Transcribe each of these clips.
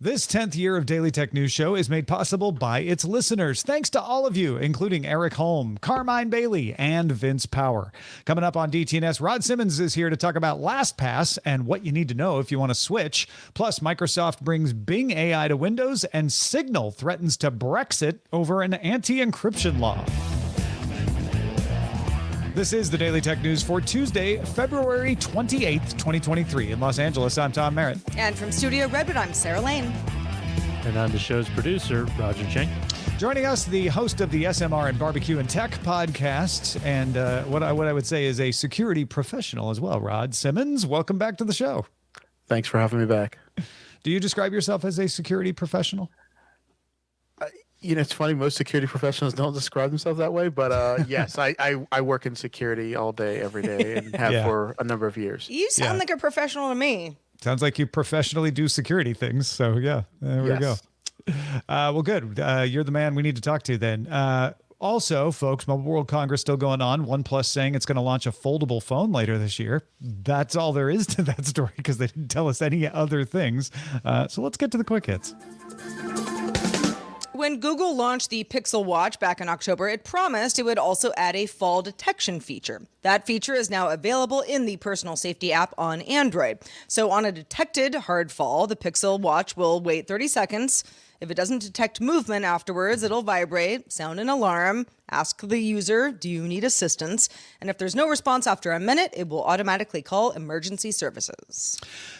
This 10th year of Daily Tech News Show is made possible by its listeners. Thanks to all of you, including Eric Holm, Carmine Bailey, and Vince Power. Coming up on DTNS, Rod Simmons is here to talk about LastPass and what you need to know if you want to switch. Plus, Microsoft brings Bing AI to Windows, and Signal threatens to Brexit over an anti-encryption law. This is the Daily Tech News for Tuesday, February 28th, 2023. In Los Angeles, I'm Tom Merritt. And from Studio Redwood, I'm Sarah Lane. And I'm the show's producer, Roger Chang. Joining us, the host of the SMR and Barbecue and Tech podcast, and what I would say is a security professional as well, Rod Simmons. Welcome back to the show. Thanks for having me back. Do you describe yourself as a security professional? It's funny. Most security professionals don't describe themselves that way, but yes, I work in security all day, every day, and have for a number of years. You sound like a professional to me. Sounds like you professionally do security things. So yeah, there we go. Well, good. You're the man we need to talk to then. Also, folks, Mobile World Congress still going on. OnePlus saying it's going to launch a foldable phone later this year. That's all there is to that story because they didn't tell us any other things. So let's get to the quick hits. When Google launched the Pixel Watch back in October, it promised it would also add a fall detection feature. That feature is now available in the personal safety app on Android. So on a detected hard fall, the Pixel Watch will wait 30 seconds. If it doesn't detect movement afterwards, it'll vibrate, sound an alarm, ask the user, do you need assistance? And if there's no response after a minute, it will automatically call emergency services.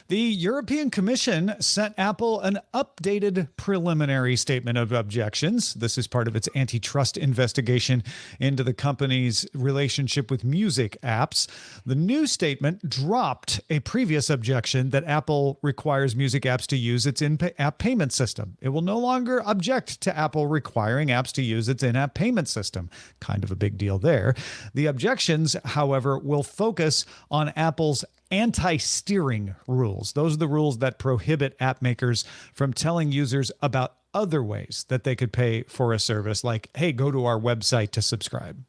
The European Commission sent Apple an updated preliminary statement of objections. This is part of its antitrust investigation into the company's relationship with music apps. The new statement dropped a previous objection that Apple requires music apps to use its in-app payment system. It will no longer object to Apple requiring apps to use its in-app payment system. Kind of a big deal there. The objections, however, will focus on Apple's anti-steering rules. Those are the rules that prohibit app makers from telling users about other ways that they could pay for a service, like, hey, go to our website to subscribe.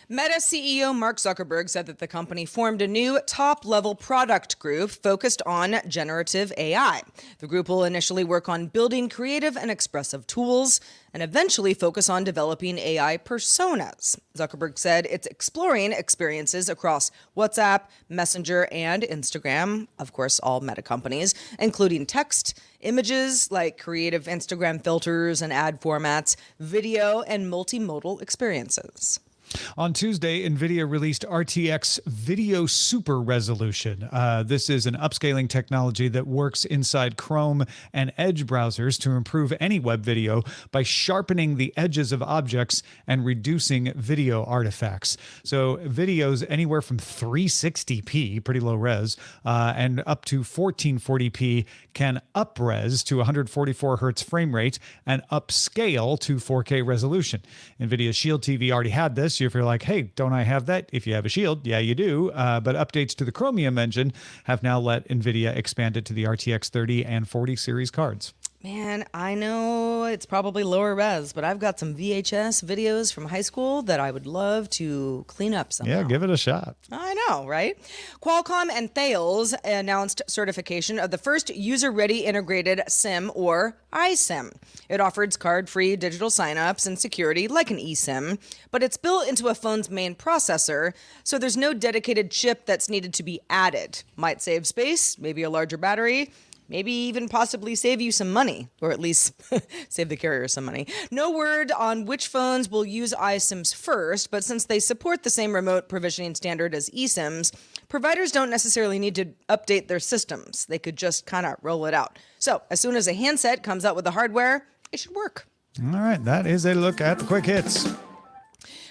Meta CEO Mark Zuckerberg said that the company formed a new top-level product group focused on generative AI. The group will initially work on building creative and expressive tools and eventually focus on developing AI personas. Zuckerberg said it's exploring experiences across WhatsApp, Messenger, and Instagram, of course, all Meta companies, including text, images like creative Instagram filters and ad formats, video, and multimodal experiences. On Tuesday, NVIDIA released RTX Video Super Resolution. This is an upscaling technology that works inside Chrome and Edge browsers to improve any web video by sharpening the edges of objects and reducing video artifacts. So videos anywhere from 360p, pretty low res, and up to 1440p can up-res to 144 hertz frame rate and upscale to 4K resolution. NVIDIA's Shield TV already had this. If you're like, hey, don't I have that? If you have a Shield, yeah, you do. But updates to the Chromium engine have now let NVIDIA expand it to the RTX 30 and 40 series cards. Man, I know it's probably lower res, but I've got some VHS videos from high school that I would love to clean up somehow. Yeah, give it a shot. I know, right? Qualcomm and Thales announced certification of the first user-ready integrated SIM, or iSIM. It offers card-free digital signups and security like an eSIM, but it's built into a phone's main processor, so there's no dedicated chip that's needed to be added. Might save space, maybe a larger battery, maybe even possibly save you some money, or at least save the carrier some money. No word on which phones will use iSIMs first, but since they support the same remote provisioning standard as eSIMs, providers don't necessarily need to update their systems. They could just kind of roll it out. So as soon as a handset comes out with the hardware, it should work. All right, that is a look at the quick hits.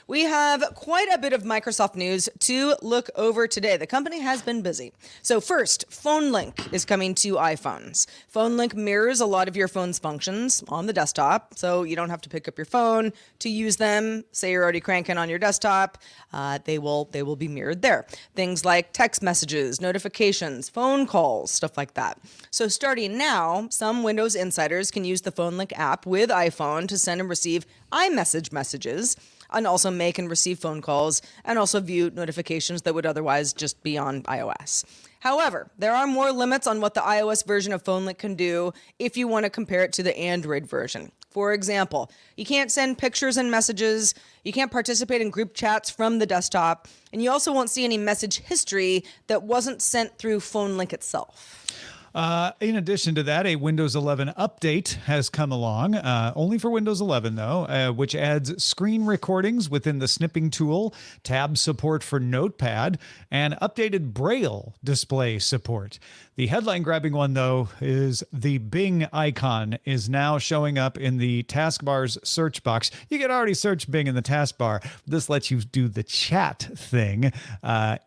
We have quite a bit of Microsoft news to look over today. The company has been busy. So first, PhoneLink is coming to iPhones. PhoneLink mirrors a lot of your phone's functions on the desktop, so you don't have to pick up your phone to use them. Say you're already cranking on your desktop, they will be mirrored there. Things like text messages, notifications, phone calls, stuff like that. So starting now, some Windows insiders can use the PhoneLink app with iPhone to send and receive iMessage messages, and also make and receive phone calls, and also view notifications that would otherwise just be on iOS. However, there are more limits on what the iOS version of PhoneLink can do if you want to compare it to the Android version. For example, you can't send pictures and messages, you can't participate in group chats from the desktop, and you also won't see any message history that wasn't sent through PhoneLink itself. In addition to that, a Windows 11 update has come along, only for Windows 11 though, which adds screen recordings within the snipping tool, tab support for Notepad, and updated Braille display support. The headline grabbing one though is the Bing icon is now showing up in the taskbar's search box. You can already search Bing in the taskbar. This lets you do the chat thing.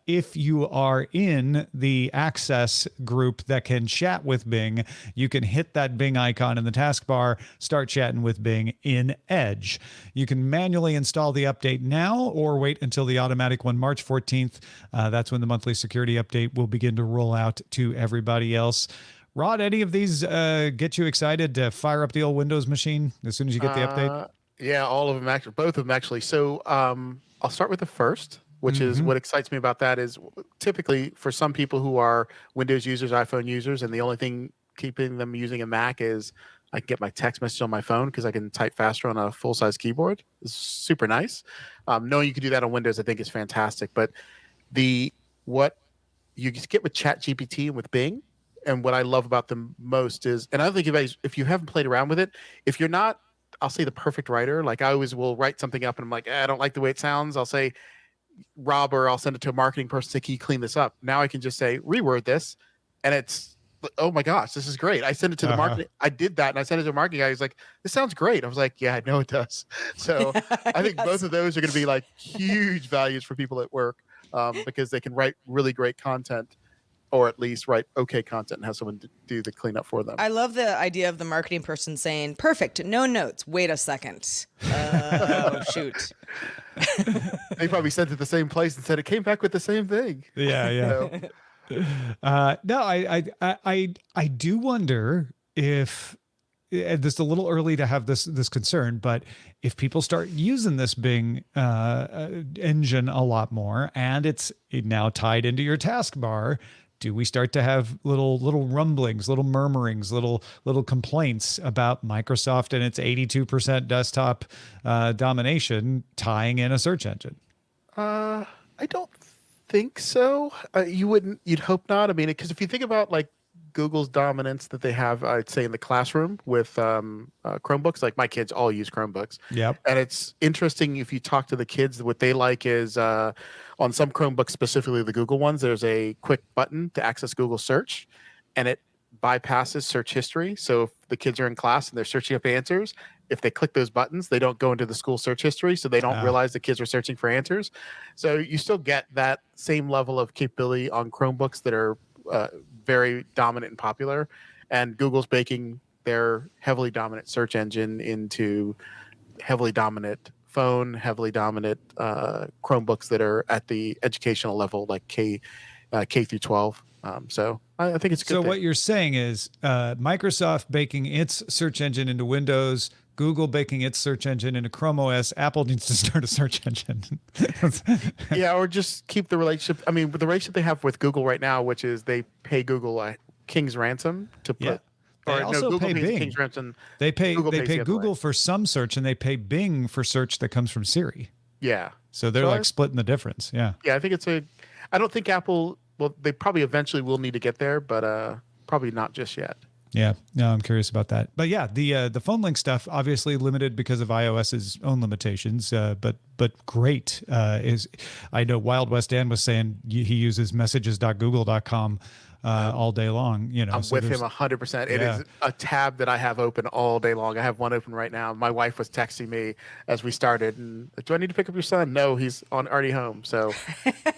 If you are in the access group that can chat with Bing, you can hit that Bing icon in the taskbar, start chatting with Bing in Edge. You can manually install the update now or wait until the automatic one, March 14th. That's when the monthly security update will begin to roll out to everybody else. Rod, any of these get you excited to fire up the old Windows machine as soon as you get the update? Yeah, all of them actually, both of them actually. So I'll start with the first, which is what excites me about that is typically for some people who are Windows users, iPhone users, and the only thing keeping them using a Mac is I can get my text message on my phone because I can type faster on a full-size keyboard. It's super nice. Knowing you can do that on Windows, I think is fantastic. But what you get with ChatGPT and with Bing, and what I love about them most is, and I think if you haven't played around with it, if you're not, I'll say the perfect writer, like I always will write something up and I'm like, I don't like the way it sounds. I'll say, Rob, or I'll send it to a marketing person, say, can you clean this up? Now I can just say, reword this. And it's, oh my gosh, this is great. I sent it to the marketing. I did that and I sent it to a marketing guy. He's like, this sounds great. I was like, yeah, I know it does. So I think both of those are going to be like huge values for people at work because they can write really great content, or at least write okay content and have someone do the cleanup for them. I love the idea of the marketing person saying, perfect, no notes. Wait a second. Oh, shoot. They probably sent it the same place and said it came back with the same thing. Yeah, yeah. No, I do wonder if this is a little early to have this concern, but if people start using this Bing engine a lot more, and it's now tied into your taskbar, do we start to have little rumblings, little murmurings, little complaints about Microsoft and its 82% desktop domination tying in a search engine? I don't think so. You'd hope not. I mean, because if you think about like Google's dominance that they have, I'd say in the classroom with Chromebooks, like my kids all use Chromebooks. Yep. And it's interesting if you talk to the kids, what they like is on some Chromebooks, specifically the Google ones, there's a quick button to access Google search and it bypasses search history. So if the kids are in class and they're searching up answers, if they click those buttons, they don't go into the school search history. So they don't realize the kids are searching for answers. So you still get that same level of capability on Chromebooks that are very dominant and popular, and Google's baking their heavily dominant search engine into heavily dominant phone, heavily dominant Chromebooks that are at the educational level, like K through 12. So I think it's a good. So what you're saying is Microsoft baking its search engine into Windows, Google baking its search engine into Chrome OS. Apple needs to start a search engine. Yeah, or just keep the relationship. I mean, with the relationship they have with Google right now, which is they pay Google a king's ransom to put. Yeah. They also Google pay pays Bing. King's ransom. They pay the Google for some search, and they pay Bing for search that comes from Siri. Yeah. So they're like splitting the difference. Yeah. Yeah, I think I don't think Apple. Well, they probably eventually will need to get there, but probably not just yet. Yeah, no, I'm curious about that. But yeah, the PhoneLink stuff obviously limited because of iOS's own limitations. But great is I know Wild West Dan was saying he uses messages.google.com all day long. You know, I'm with him 100%. It is a tab that I have open all day long. I have one open right now. My wife was texting me as we started, and do I need to pick up your son? No, he's already home. So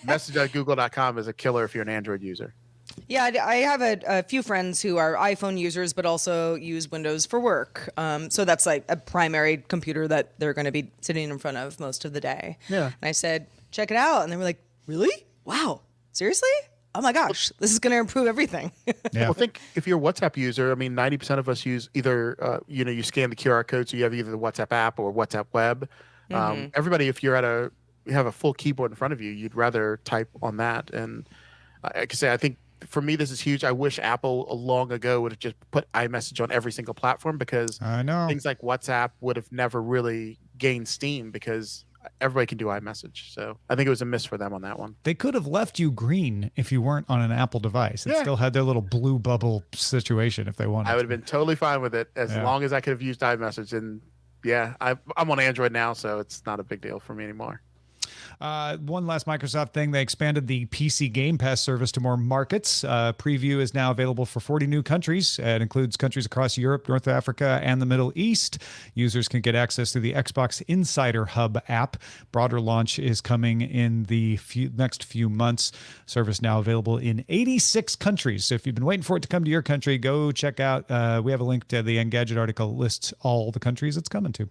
message.google.com is a killer if you're an Android user. Yeah, I have a few friends who are iPhone users, but also use Windows for work. So that's like a primary computer that they're going to be sitting in front of most of the day. Yeah. And I said, check it out. And they were like, really? Wow. Seriously? Oh my gosh, this is going to improve everything. Yeah. Well, think if you're a WhatsApp user, I mean, 90% of us use either, you scan the QR code, so you have either the WhatsApp app or WhatsApp web. Everybody, if you're you have a full keyboard in front of you, you'd rather type on that. And like I say, I think for me, this is huge. I wish Apple long ago would have just put iMessage on every single platform, because I know. things like WhatsApp would have never really gained steam because everybody can do iMessage. So I think it was a miss for them on that one. They could have left you green if you weren't on an Apple device. It still had their little blue bubble situation if they wanted. I would have been totally fine with it as long as I could have used iMessage. And yeah, I'm on Android now, so it's not a big deal for me anymore. One last Microsoft thing. They expanded the PC Game Pass service to more markets. Preview is now available for 40 new countries. It includes countries across Europe, North Africa, and the Middle East. Users can get access to the Xbox Insider Hub app. Broader launch is coming in the next few months. Service now available in 86 countries. So if you've been waiting for it to come to your country, go check out. We have a link to the Engadget article that lists all the countries it's coming to.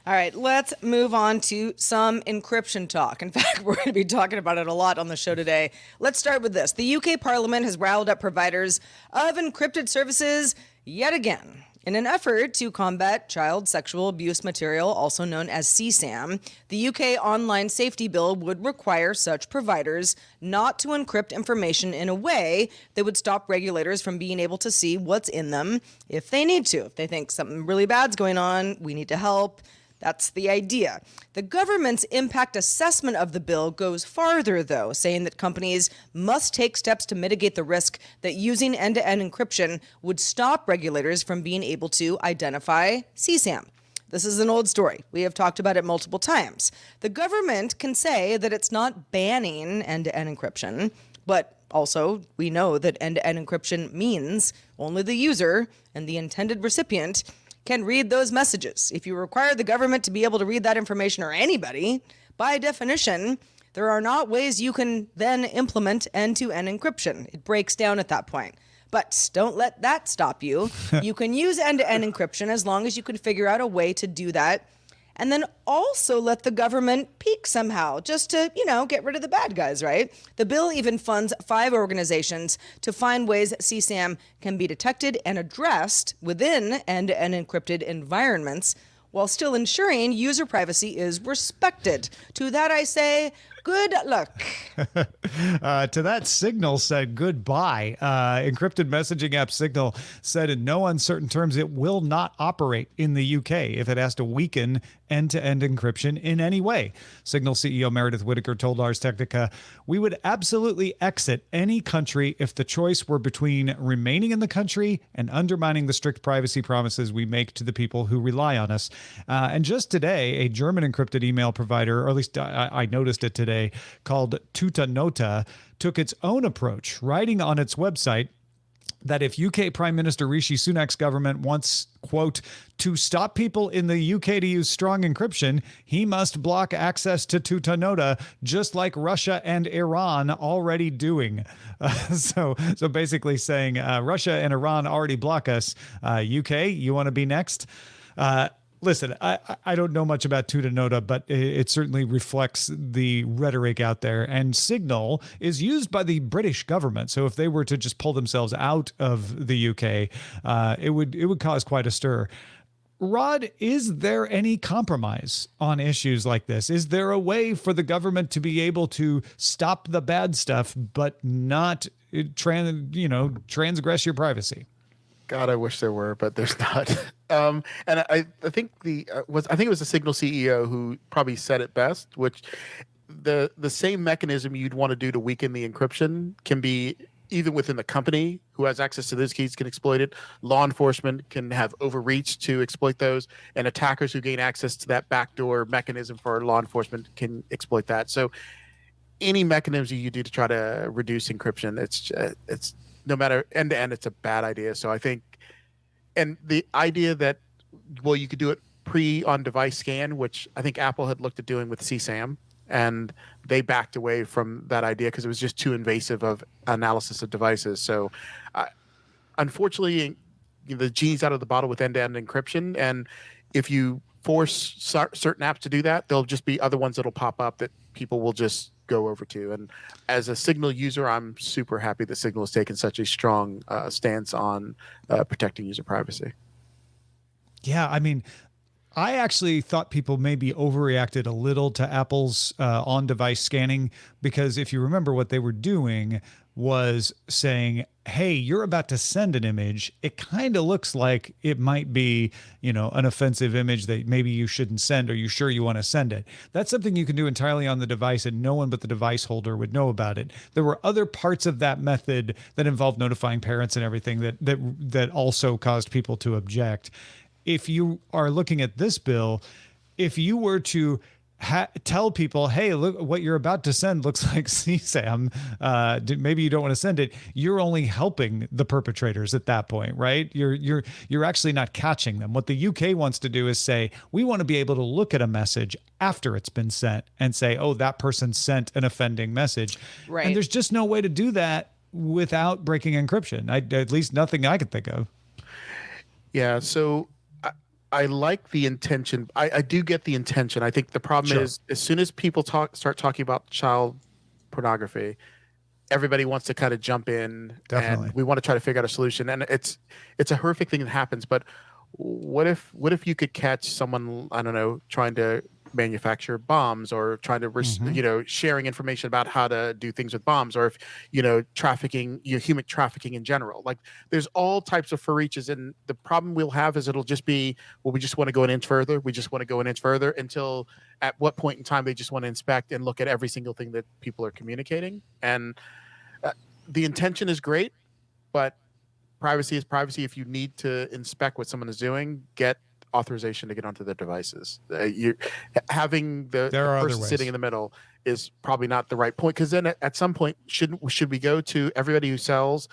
All right, let's move on to some encryption talk. In fact, we're going to be talking about it a lot on the show today. Let's start with this. The UK Parliament has riled up providers of encrypted services yet again. In an effort to combat child sexual abuse material, also known as CSAM, the UK Online Safety Bill would require such providers not to encrypt information in a way that would stop regulators from being able to see what's in them if they need to. If they think something really bad's going on, we need to help. That's the idea. The government's impact assessment of the bill goes farther, though, saying that companies must take steps to mitigate the risk that using end-to-end encryption would stop regulators from being able to identify CSAM. This is an old story. We have talked about it multiple times. The government can say that it's not banning end-to-end encryption, but also we know that end-to-end encryption means only the user and the intended recipient can read those messages. If you require the government to be able to read that information, or anybody, by definition, there are not ways you can then implement end-to-end encryption. It breaks down at that point. But don't let that stop you. You can use end-to-end encryption as long as you can figure out a way to do that. And then also let the government peek somehow, just to, get rid of the bad guys, right? The bill even funds 5 organizations to find ways CSAM can be detected and addressed within end-to-end encrypted environments, while still ensuring user privacy is respected. To that I say, good luck. To that, Signal said goodbye. Encrypted messaging app Signal said in no uncertain terms it will not operate in the UK if it has to weaken end-to-end encryption in any way. Signal CEO Meredith Whittaker told Ars Technica, "We would absolutely exit any country if the choice were between remaining in the country and undermining the strict privacy promises we make to the people who rely on us." And just today, a German encrypted email provider, or at least I noticed it today, called Tutanota, took its own approach, writing on its website that if UK Prime Minister Rishi Sunak's government wants, quote, to stop people in the UK to use strong encryption, he must block access to Tutanota, just like Russia and Iran already doing. So basically saying Russia and Iran already block us. UK, you want to be next? Listen, I don't know much about Tutanota, but it certainly reflects the rhetoric out there. And Signal is used by the British government. So if they were to just pull themselves out of the UK, it would cause quite a stir. Rod, is there any compromise on issues like this? Is there a way for the government to be able to stop the bad stuff, but not transgress your privacy? God, I wish there were, but there's not. And I think it was the Signal CEO who probably said it best, which the same mechanism you'd want to do to weaken the encryption can be even within the company who has access to those keys can exploit it. Law enforcement can have overreach to exploit those, and attackers who gain access to that backdoor mechanism for law enforcement can exploit that. So any mechanism you do to try to reduce encryption, it's no matter end to end, it's a bad idea. So I think, and the idea that, well, you could do it on-device scan, which I think Apple had looked at doing with CSAM, and they backed away from that idea because it was just too invasive of analysis of devices. So unfortunately, the genie's out of the bottle with end-to-end encryption. And if you force certain apps to do that, there'll just be other ones that'll pop up that people will just go over to. And as a Signal user, I'm super happy that Signal has taken such a strong stance on protecting user privacy. Yeah, I mean, I actually thought people maybe overreacted a little to Apple's on-device scanning, because if you remember what they were doing was saying, hey, you're about to send an image. It kind of looks like it might be, an offensive image that maybe you shouldn't send. Are you sure you want to send it? That's something you can do entirely on the device, and no one but the device holder would know about it. There were other parts of that method that involved notifying parents and everything that also caused people to object. If you are looking at this bill, if you were to tell people, hey, look, what you're about to send looks like CSAM. Maybe you don't want to send it. You're only helping the perpetrators at that point, right? You're actually not catching them. What the UK wants to do is say, we want to be able to look at a message after it's been sent and say, oh, that person sent an offending message. Right. And there's just no way to do that without breaking encryption. At least nothing I could think of. Yeah. So I like the intention. I do get the intention. I think the problem is, as soon as people start talking about child pornography, everybody wants to kind of jump in. Definitely. And we want to try to figure out a solution. And it's a horrific thing that happens. But what if you could catch someone, I don't know, trying to manufacture bombs, or trying to sharing information about how to do things with bombs, or if trafficking, human trafficking in general. Like, there's all types of for reaches, and the problem we'll have is it'll just be, well, we just want to go an inch further, until at what point in time they just want to inspect and look at every single thing that people are communicating. And the intention is great, but privacy is privacy. If you need to inspect what someone is doing, get authorization to get onto their devices. You having the person sitting in the middle is probably not the right point, because then at some point should we go to everybody who sells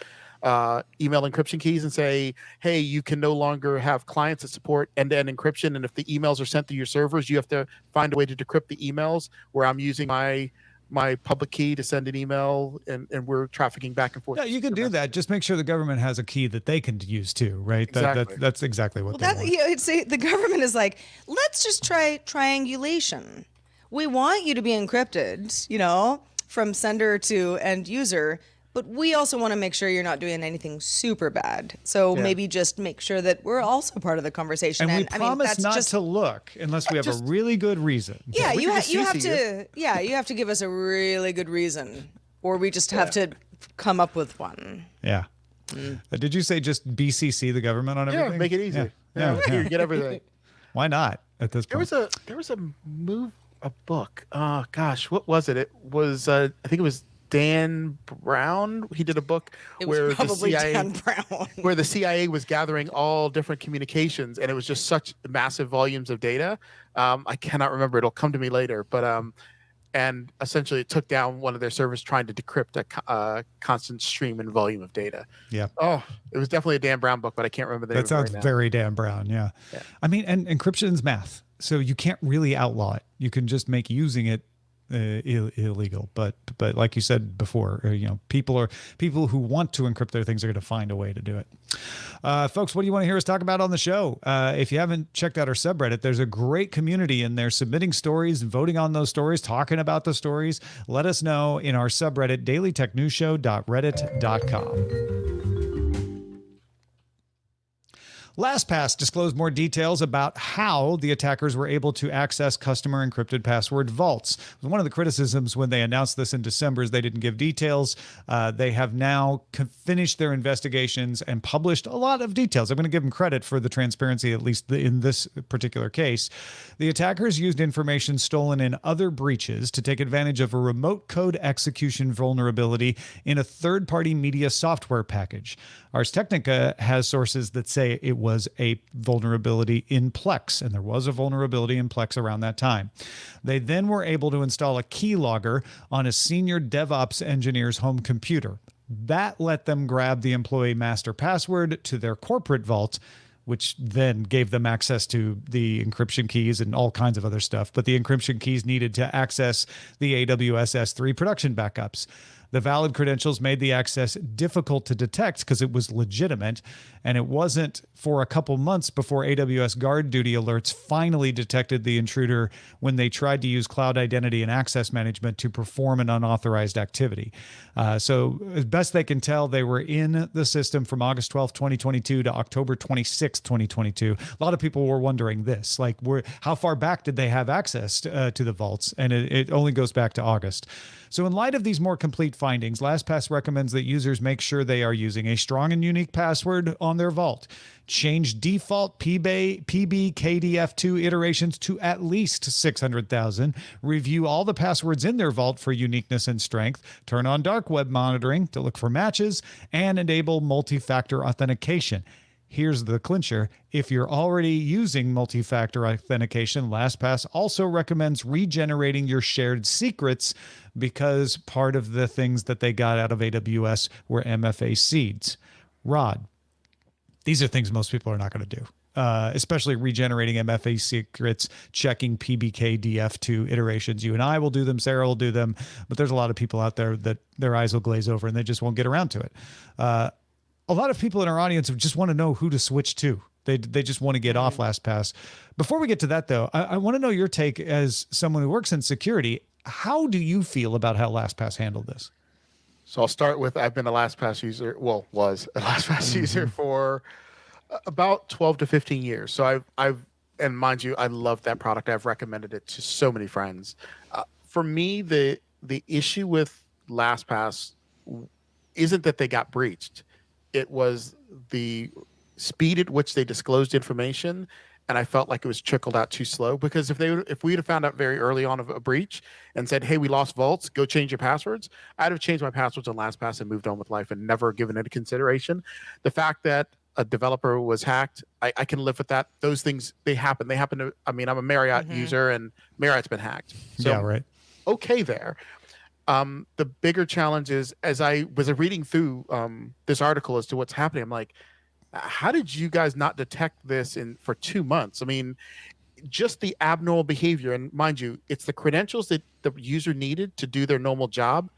email encryption keys and say, hey, you can no longer have clients that support end-to-end encryption, and if the emails are sent through your servers, you have to find a way to decrypt the emails where I'm using my public key to send an email, and we're trafficking back and forth. Yeah, you can do that. Just make sure the government has a key that they can use too, right? Exactly. That's exactly what they want. The government is like, let's just try triangulation. We want you to be encrypted, from sender to end user, but we also want to make sure you're not doing anything super bad. So maybe just make sure that we're also part of the conversation. And we promise not to look unless we have a really good reason. Yeah, you have to. Yeah, you have to give us a really good reason, or we just have to come up with one. Yeah. Did you say just BCC the government on everything? Yeah, make it easy. Yeah. Here, get everything. Why not at this point? There was a book. Oh gosh, what was it? It was I think it was Dan Brown. He did a book where the CIA was gathering all different communications, and it was just such massive volumes of data. I cannot remember. It'll come to me later. But and essentially, it took down one of their servers trying to decrypt a constant stream and volume of data. Yeah. Oh, it was definitely a Dan Brown book, but I can't remember the name. That sounds very Dan Brown. Yeah. I mean, and encryption's math, so you can't really outlaw it. You can just make using it illegal, but like you said before, people who want to encrypt their things are going to find a way to do it. Folks, what do you want to hear us talk about on the show? If you haven't checked out our subreddit, there's a great community in there submitting stories, voting on those stories, talking about the stories. Let us know in our subreddit, dailytechnewsshow.reddit.com. LastPass disclosed more details about how the attackers were able to access customer encrypted password vaults. One of the criticisms when they announced this in December is they didn't give details. They have now finished their investigations and published a lot of details. I'm going to give them credit for the transparency, at least in this particular case. The attackers used information stolen in other breaches to take advantage of a remote code execution vulnerability in a third-party media software package. Ars Technica has sources that say it was a vulnerability in Plex, and there was a vulnerability in Plex around that time. They then were able to install a keylogger on a senior DevOps engineer's home computer. That let them grab the employee master password to their corporate vault, which then gave them access to the encryption keys and all kinds of other stuff. But the encryption keys needed to access the AWS S3 production backups. The valid credentials made the access difficult to detect because it was legitimate, and it wasn't for a couple months before AWS Guard Duty alerts finally detected the intruder when they tried to use cloud identity and access management to perform an unauthorized activity. So as best they can tell, they were in the system from August 12th, 2022 to October 26th, 2022. A lot of people were wondering this, like how far back did they have access to the vaults? And it only goes back to August. So in light of these more complete findings, LastPass recommends that users make sure they are using a strong and unique password on their vault. Change default PBKDF2 iterations to at least 600,000. Review all the passwords in their vault for uniqueness and strength. Turn on dark web monitoring to look for matches, and enable multi-factor authentication. Here's the clincher. If you're already using multi-factor authentication, LastPass also recommends regenerating your shared secrets, because part of the things that they got out of AWS were MFA seeds. Rod, these are things most people are not going to do, especially regenerating MFA secrets, checking PBKDF2 iterations. You and I will do them. Sarah will do them. But there's a lot of people out there that their eyes will glaze over and they just won't get around to it. A lot of people in our audience just want to know who to switch to. They just want to get off LastPass. Before we get to that, though, I want to know your take as someone who works in security. How do you feel about how LastPass handled this? So I'll start with, I've been a LastPass user, was a LastPass user for about 12 to 15 years. So and mind you, I love that product. I've recommended it to so many friends. For me, the issue with LastPass isn't that they got breached. It was the speed at which they disclosed information, and I felt like it was trickled out too slow. Because if we'd have found out very early on of a breach and said, "Hey, we lost vaults, go change your passwords," I'd have changed my passwords on LastPass and moved on with life and never given it a consideration. The fact that a developer was hacked, I can live with that. Those things, they happen. They happen to. I mean, I'm a Marriott user, and Marriott's been hacked. So, yeah, right. Okay, there. The bigger challenge is, as I was reading through this article as to what's happening, I'm like, how did you guys not detect this for 2 months? I mean, just the abnormal behavior. And mind you, it's the credentials that the user needed to do their normal job,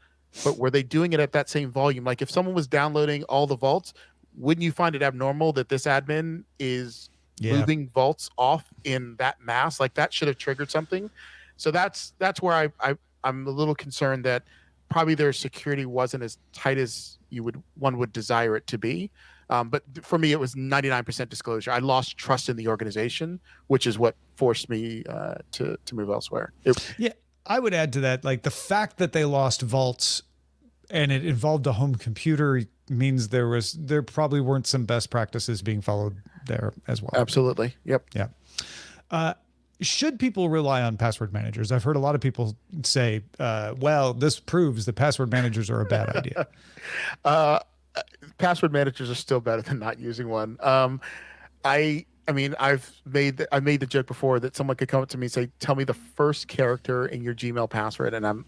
but were they doing it at that same volume? Like if someone was downloading all the vaults, wouldn't you find it abnormal that this admin is moving vaults off in that mass? Like that should have triggered something. So that's where I'm a little concerned that probably their security wasn't as tight as one would desire it to be. But for me, it was 99% disclosure. I lost trust in the organization, which is what forced me to move elsewhere. I would add to that, like the fact that they lost vaults and it involved a home computer means there probably weren't some best practices being followed there as well. Absolutely. Yep. Yeah. Should people rely on password managers? I've heard a lot of people say, well, this proves that password managers are a bad idea. Password managers are still better than not using one. I mean, I made the joke before that someone could come up to me and say, "Tell me the first character in your Gmail password," and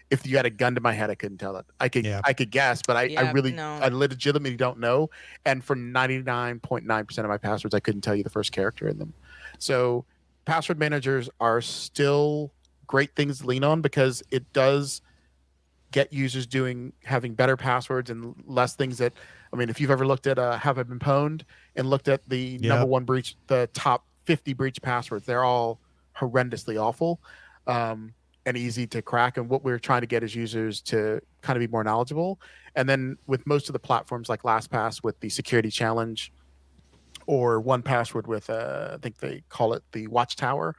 if you had a gun to my head, I couldn't tell it. I could guess, but I legitimately don't know. And for 99.9% of my passwords, I couldn't tell you the first character in them. So password managers are still great things to lean on because it does get users having better passwords and less things that, I mean, if you've ever looked at Have I Been Pwned and looked at the number one breach, the top 50 breach passwords, they're all horrendously awful and easy to crack. And what we're trying to get is users to kind of be more knowledgeable. And then with most of the platforms like LastPass with the security challenge, or 1Password with I think they call it the Watchtower.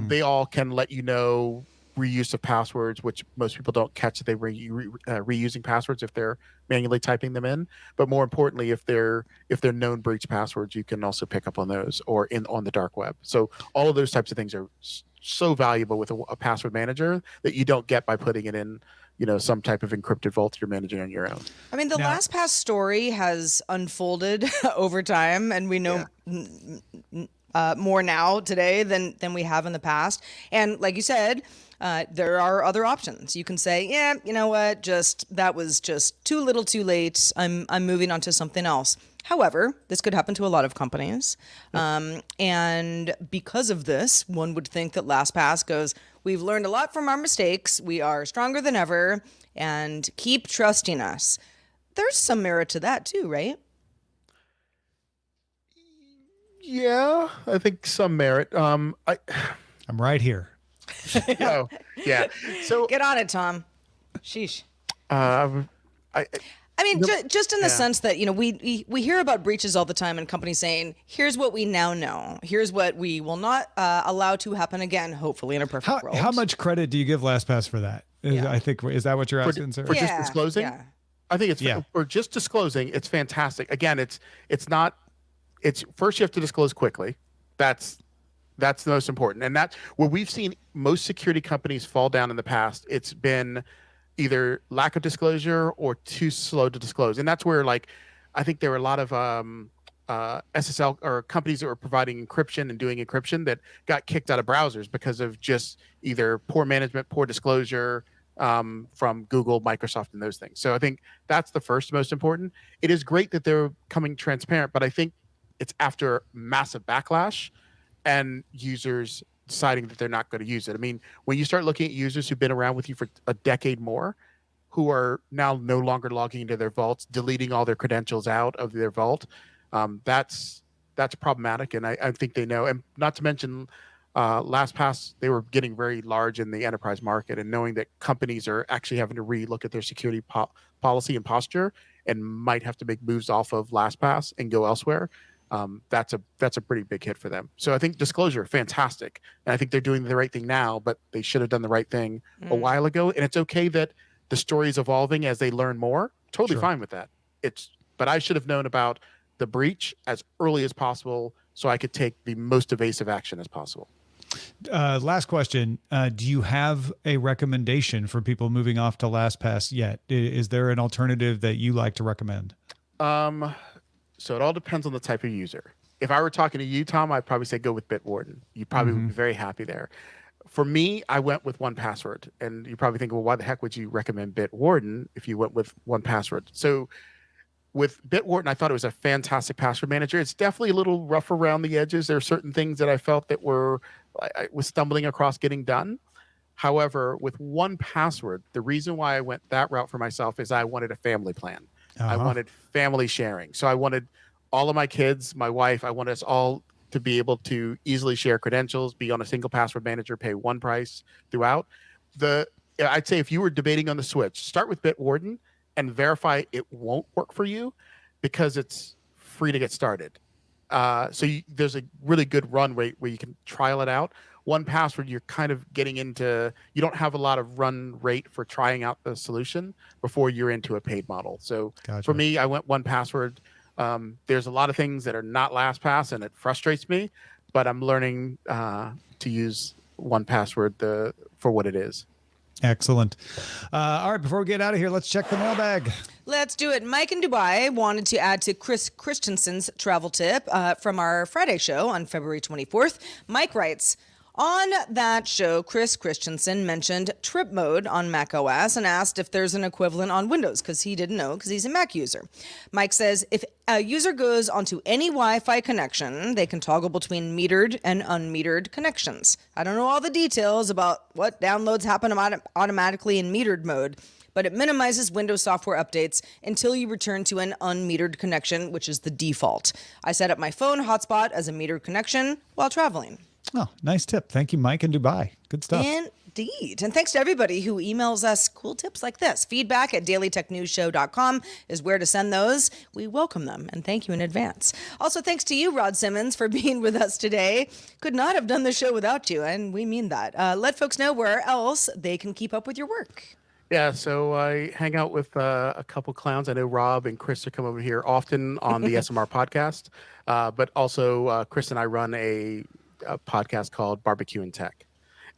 They all can let you know reuse of passwords, which most people don't catch that they reusing passwords if they're manually typing them in. But more importantly, if they're known breach passwords, you can also pick up on those or on the dark web. So all of those types of things are so valuable with a password manager that you don't get by putting it in, some type of encrypted vault you're managing on your own. I mean, the LastPass story has unfolded over time, and we know more now today than we have in the past. And like you said, there are other options. You can say, yeah, you know what, that was just too little too late. I'm moving on to something else. However, this could happen to a lot of companies. And because of this, one would think that LastPass goes, we've learned a lot from our mistakes. We are stronger than ever, and keep trusting us. There's some merit to that too, right? Yeah, I think some merit. I'm right here. Oh, yeah. So get on it, Tom. Sheesh. I mean, just in the sense that, we hear about breaches all the time and companies saying, here's what we now know. Here's what we will not allow to happen again, hopefully in a perfect world. How much credit do you give LastPass for that? I think, is that what you're asking, sir? For just disclosing? Yeah. I think it's for just disclosing. It's fantastic. Again, it's first you have to disclose quickly. That's the most important. And that's where we've seen most security companies fall down in the past. It's been either lack of disclosure or too slow to disclose. And that's where, like, I think there were a lot of SSL or companies that were providing encryption and doing encryption that got kicked out of browsers because of just either poor management, poor disclosure from Google, Microsoft, and those things. So I think that's the first most important. It is great that they're coming transparent, but I think it's after massive backlash and users deciding that they're not going to use it. I mean, when you start looking at users who've been around with you for a decade more, who are now no longer logging into their vaults, deleting all their credentials out of their vault, that's problematic. And I think they know. And not to mention, LastPass, they were getting very large in the enterprise market, and knowing that companies are actually having to re-look at their security policy and posture and might have to make moves off of LastPass and go elsewhere. That's a pretty big hit for them. So I think disclosure, fantastic. And I think they're doing the right thing now, but they should have done the right thing a while ago. And it's okay that the story is evolving as they learn more. Totally fine with that. But I should have known about the breach as early as possible so I could take the most evasive action as possible. Last question. Do you have a recommendation for people moving off to LastPass yet? Is there an alternative that you like to recommend? So it all depends on the type of user. If I were talking to you, Tom, I'd probably say go with Bitwarden. You probably would be very happy there. For me, I went with 1Password. And you're probably thinking, well, why the heck would you recommend Bitwarden if you went with 1Password? So with Bitwarden, I thought it was a fantastic password manager. It's definitely a little rough around the edges. There are certain things that I felt that I was stumbling across getting done. However, with 1Password, the reason why I went that route for myself is I wanted a family plan. I wanted family sharing. So I wanted all of my kids, my wife, I wanted us all to be able to easily share credentials, be on a single password manager, pay one price throughout. I'd say if you were debating on the switch, start with Bitwarden and verify it won't work for you because it's free to get started. There's a really good run rate where you can trial it out. 1Password, you're kind of getting into, you don't have a lot of run rate for trying out the solution before you're into a paid model. So for me, I went 1Password. There's a lot of things that are not LastPass and it frustrates me, but I'm learning to use 1Password for what it is. Excellent. All right, before we get out of here, let's check the mailbag. Let's do it. Mike in Dubai wanted to add to Chris Christensen's travel tip from our Friday show on February 24th. Mike writes, on that show, Chris Christensen mentioned trip mode on Mac OS and asked if there's an equivalent on Windows because he didn't know because he's a Mac user. Mike says if a user goes onto any Wi-Fi connection, they can toggle between metered and unmetered connections. I don't know all the details about what downloads happen automatically in metered mode, but it minimizes Windows software updates until you return to an unmetered connection, which is the default. I set up my phone hotspot as a metered connection while traveling. Oh, nice tip. Thank you, Mike in Dubai. Good stuff. Indeed. And thanks to everybody who emails us cool tips like this. Feedback at dailytechnewsshow.com is where to send those. We welcome them and thank you in advance. Also, thanks to you, Rod Simmons, for being with us today. Could not have done the show without you, and we mean that. Let folks know where else they can keep up with your work. Yeah, so I hang out with a couple clowns. I know Rob and Chris are come over here often on the SMRPodcast, but also Chris and I run a podcast called Barbecue and Tech.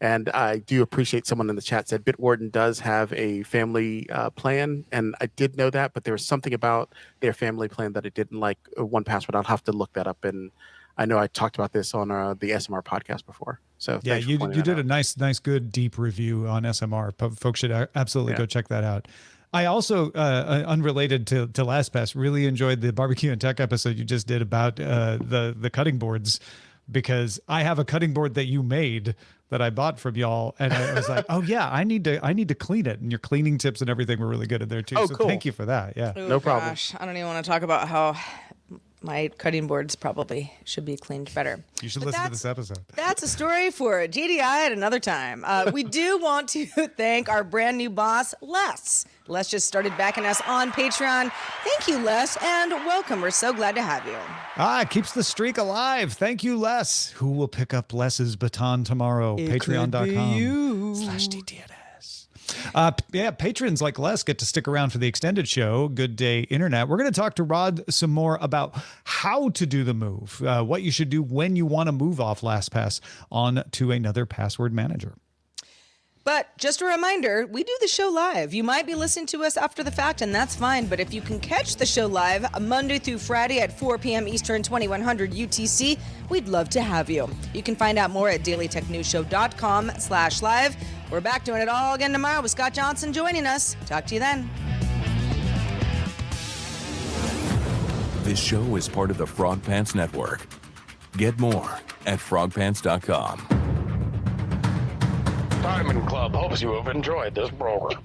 And I do appreciate someone in the chat said Bitwarden does have a family plan. And I did know that, but there was something about their family plan that I didn't like 1Password. I'll have to look that up. And I know I talked about this on the SMRPodcast before. So yeah, you did a nice, good, deep review on SMR. Folks should absolutely go check that out. I also, unrelated to LastPass, really enjoyed the Barbecue and Tech episode you just did about the cutting boards, because I have a cutting board that you made that I bought from y'all, and I was like, oh yeah, I need to clean it. And your cleaning tips and everything were really good in there too. Oh, so cool. Thank you for that. Yeah, Oh, no problem. Gosh, I don't even want to talk about how my cutting boards probably should be cleaned better. You should listen to this episode. That's a story for GDI at another time. We do want to thank our brand new boss, Les. Les just started backing us on Patreon. Thank you, Les, and welcome. We're so glad to have you. It keeps the streak alive. Thank you, Les. Who will pick up Les's baton tomorrow? Patreon.com/DTNS. Patrons like Les get to stick around for the extended show, Good Day Internet. We're going to talk to Rod some more about how to do the move, what you should do when you want to move off LastPass on to another password manager. But just a reminder, we do the show live. You might be listening to us after the fact, and that's fine. But if you can catch the show live Monday through Friday at 4 p.m. Eastern, 2100 UTC, we'd love to have you. You can find out more at dailytechnewsshow.com/live. We're back doing it all again tomorrow with Scott Johnson joining us. Talk to you then. This show is part of the Frog Pants Network. Get more at frogpants.com. Diamond Club hopes you have enjoyed this program.